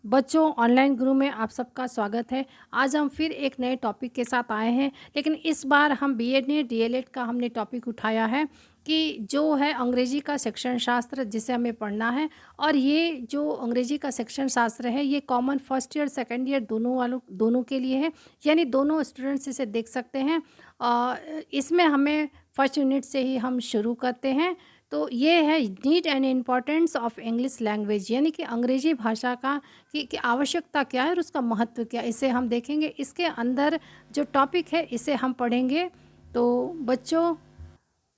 बच्चों, ऑनलाइन गुरु में आप सबका स्वागत है। आज हम फिर एक नए टॉपिक के साथ आए हैं, लेकिन इस बार हम बीएड ने डीएलएड का हमने टॉपिक उठाया है कि जो है अंग्रेजी का शिक्षण शास्त्र जिसे हमें पढ़ना है। और ये जो अंग्रेजी का शिक्षण शास्त्र है ये common first year second year दोनों के लिए है, यानी दोनों स्टूडेंट्स इसे देख सकते हैं। इसमें हमें फर्स्ट यूनिट से ही हम शुरू करते हैं। तो ये है need and importance of English language, यानी कि अंग्रेजी भाषा का कि आवश्यकता क्या है और उसका महत्व क्या है, इसे हम देखेंगे। इसके अंदर जो टॉपिक है इसे हम पढ़ेंगे। तो बच्चों,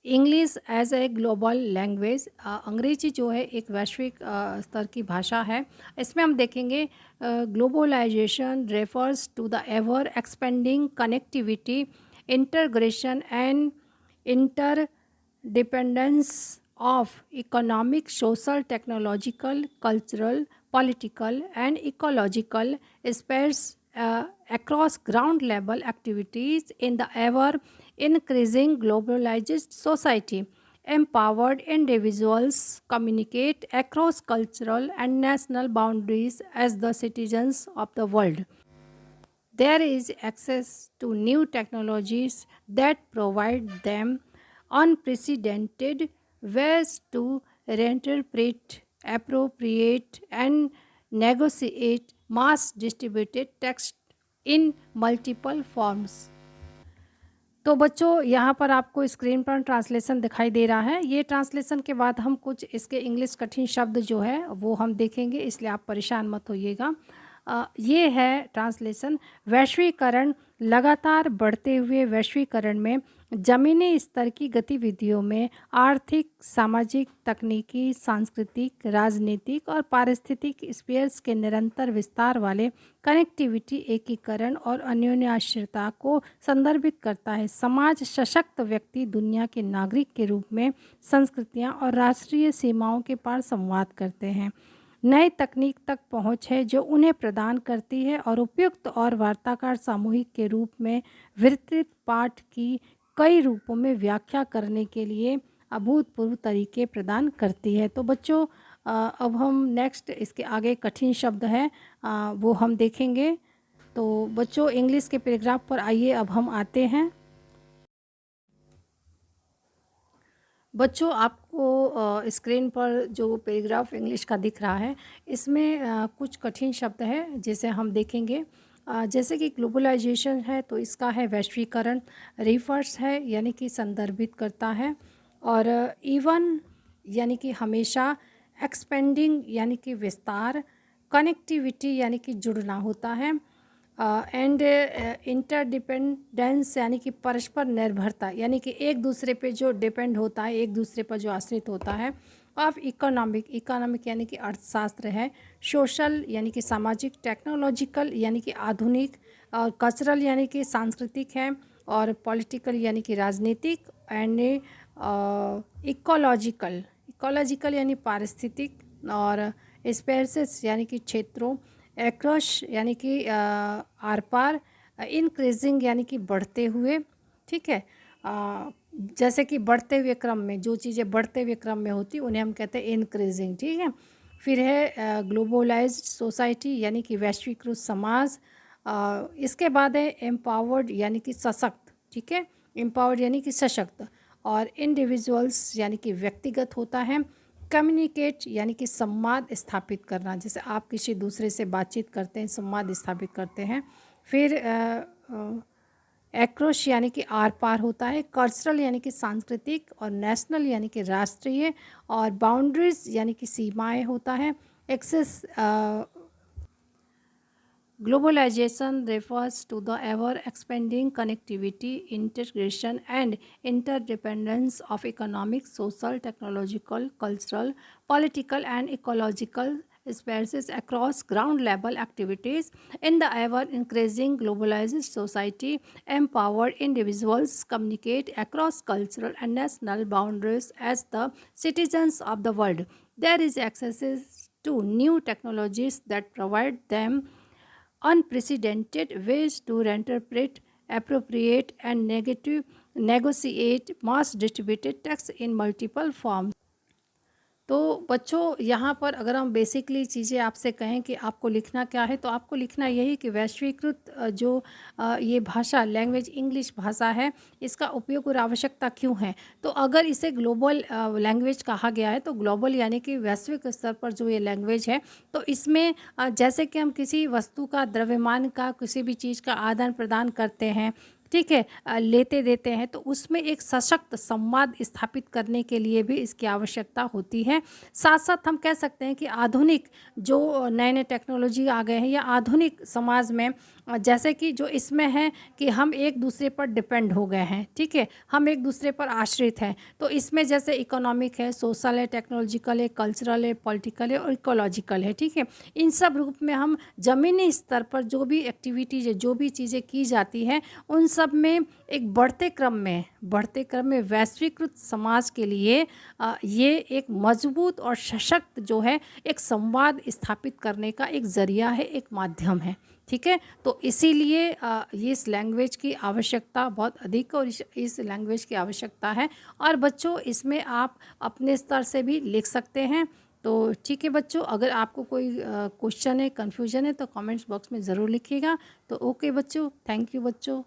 English as a global language, अंग्रेजी जो है एक वैश्विक स्तर की भाषा है। इसमें हम देखेंगे globalisation refers to the ever expanding connectivity, integration and inter dependence of economic, social, technological, cultural, political, and ecological spheres across ground level activities in the ever increasing globalized society. Empowered individuals communicate across cultural and national boundaries as the citizens of the world. There is access to new technologies that provide them unprecedented ways to reinterpret, appropriate, and negotiate mass distributed text in multiple forms. तो बच्चों, यहाँ पर आपको screen पर translation दिखाई दे रहा है। ये ट्रांसलेशन के बाद हम कुछ इसके इंग्लिश कठिन शब्द जो है वो हम देखेंगे, इसलिए आप परेशान मत होइएगा। ये है ट्रांसलेशन। वैश्वीकरण, लगातार बढ़ते हुए वैश्वीकरण में ज़मीनी स्तर की गतिविधियों में आर्थिक, सामाजिक, तकनीकी, सांस्कृतिक, राजनीतिक और पारिस्थितिक स्पेयर्स के निरंतर विस्तार वाले कनेक्टिविटी, एकीकरण और अन्योन्याश्रयता को संदर्भित करता है। समाज सशक्त व्यक्ति दुनिया के नागरिक के रूप में संस्कृतियाँ और राष्ट्रीय सीमाओं के पार संवाद करते हैं। नई तकनीक तक पहुँच है जो उन्हें प्रदान करती है और उपयुक्त और वार्ताकार सामूहिक के रूप में विस्तृत पाठ की कई रूपों में व्याख्या करने के लिए अभूतपूर्व तरीके प्रदान करती है। तो बच्चों, अब हम नेक्स्ट इसके आगे कठिन शब्द है वो हम देखेंगे। तो बच्चों, इंग्लिश के पैराग्राफ पर आइए अब हम आते हैं। बच्चों, आपको स्क्रीन पर जो पैराग्राफ इंग्लिश का दिख रहा है इसमें कुछ कठिन शब्द है जिसे हम देखेंगे। जैसे कि ग्लोबलाइजेशन है तो इसका है वैश्वीकरण, रिफर्स है यानी कि संदर्भित करता है, और इवन यानी कि हमेशा, एक्सपेंडिंग यानी कि विस्तार, कनेक्टिविटी यानी कि जुड़ना होता है, एंड इंटरडिपेंडेंस यानी कि परस्पर निर्भरता, यानी कि एक दूसरे पे जो डिपेंड होता है, एक दूसरे पर जो आश्रित होता है। ऑफ इकोनॉमिक यानी कि अर्थशास्त्र है, सोशल यानी कि सामाजिक, टेक्नोलॉजिकल यानी कि आधुनिक, और कल्चरल यानी कि सांस्कृतिक है, और पॉलिटिकल यानी कि राजनीतिक, एंड इकोलॉजिकल यानी पारिस्थितिक, और स्पेसेस यानी कि क्षेत्रों, एक्रॉस यानी कि आर पार, इंक्रीजिंग यानी कि बढ़ते हुए। ठीक है, जैसे कि बढ़ते हुए क्रम में, जो चीज़ें बढ़ते हुए क्रम में होती उन्हें हम कहते हैं इंक्रीजिंग। ठीक है, फिर है ग्लोबलाइज्ड सोसाइटी यानी कि वैश्वीकृत समाज। इसके बाद है एम्पावर्ड यानी कि सशक्त। ठीक है, एम्पावर्ड यानी कि सशक्त, और इंडिविजुअल्स यानी कि व्यक्तिगत होता है। कम्युनिकेट यानी कि संवाद स्थापित करना, जैसे आप किसी दूसरे से बातचीत करते हैं, संवाद स्थापित करते हैं। फिर एक्रोश यानी कि आर पार होता है। कल्चरल यानी कि सांस्कृतिक, और नेशनल यानी कि राष्ट्रीय, और बाउंड्रीज यानी कि सीमाएं होता है। Access, Globalization refers to the ever-expanding connectivity, integration, and interdependence of economic, social, technological, cultural, political, and ecological spaces across ground-level activities in the ever-increasing globalized society. Empowered individuals communicate across cultural and national boundaries as the citizens of the world. There is access to new technologies that provide them unprecedented ways to reinterpret, appropriate, and negotiate mass distributed text in multiple forms. तो बच्चों यहाँ पर अगर हम basically चीज़ें आपसे कहें कि आपको लिखना क्या है, तो आपको लिखना यही कि वैश्वीकृत ये भाषा लैंग्वेज इंग्लिश भाषा है, इसका उपयोग और आवश्यकता क्यों है। तो अगर इसे ग्लोबल लैंग्वेज कहा गया है, तो ग्लोबल यानी कि वैश्विक स्तर पर जो ये लैंग्वेज है, तो इसमें जैसे कि हम किसी वस्तु का, द्रव्यमान का, किसी भी चीज़ का आदान प्रदान करते हैं, ठीक है, लेते देते हैं, तो उसमें एक सशक्त संवाद स्थापित करने के लिए भी इसकी आवश्यकता होती है। साथ साथ हम कह सकते हैं कि आधुनिक जो नए नए टेक्नोलॉजी आ गए हैं, या आधुनिक समाज में जैसे कि जो इसमें है कि हम एक दूसरे पर डिपेंड हो गए हैं, ठीक है, हम एक दूसरे पर आश्रित हैं। तो इसमें जैसे इकोनॉमिक है, सोशल है, टेक्नोलॉजिकल है, कल्चरल है, पॉलिटिकल है और इकोलॉजिकल है, ठीक है। इन सब रूप में हम ज़मीनी स्तर पर जो भी एक्टिविटीज़ है, जो भी चीज़ें की जाती हैं, उन सब में एक बढ़ते क्रम में वैश्वीकृत समाज के लिए ये एक मजबूत और सशक्त जो है एक संवाद स्थापित करने का एक ज़रिया है, एक माध्यम है, ठीक है। तो इसीलिए ये इस लैंग्वेज की आवश्यकता बहुत अधिक है, और इस लैंग्वेज की आवश्यकता है। और बच्चों इसमें आप अपने स्तर से भी लिख सकते हैं। तो ठीक है बच्चों, अगर आपको कोई क्वेश्चन है, कन्फ्यूजन है, तो कमेंट्स बॉक्स में ज़रूर लिखिएगा। तो ओके बच्चों, थैंक यू बच्चों।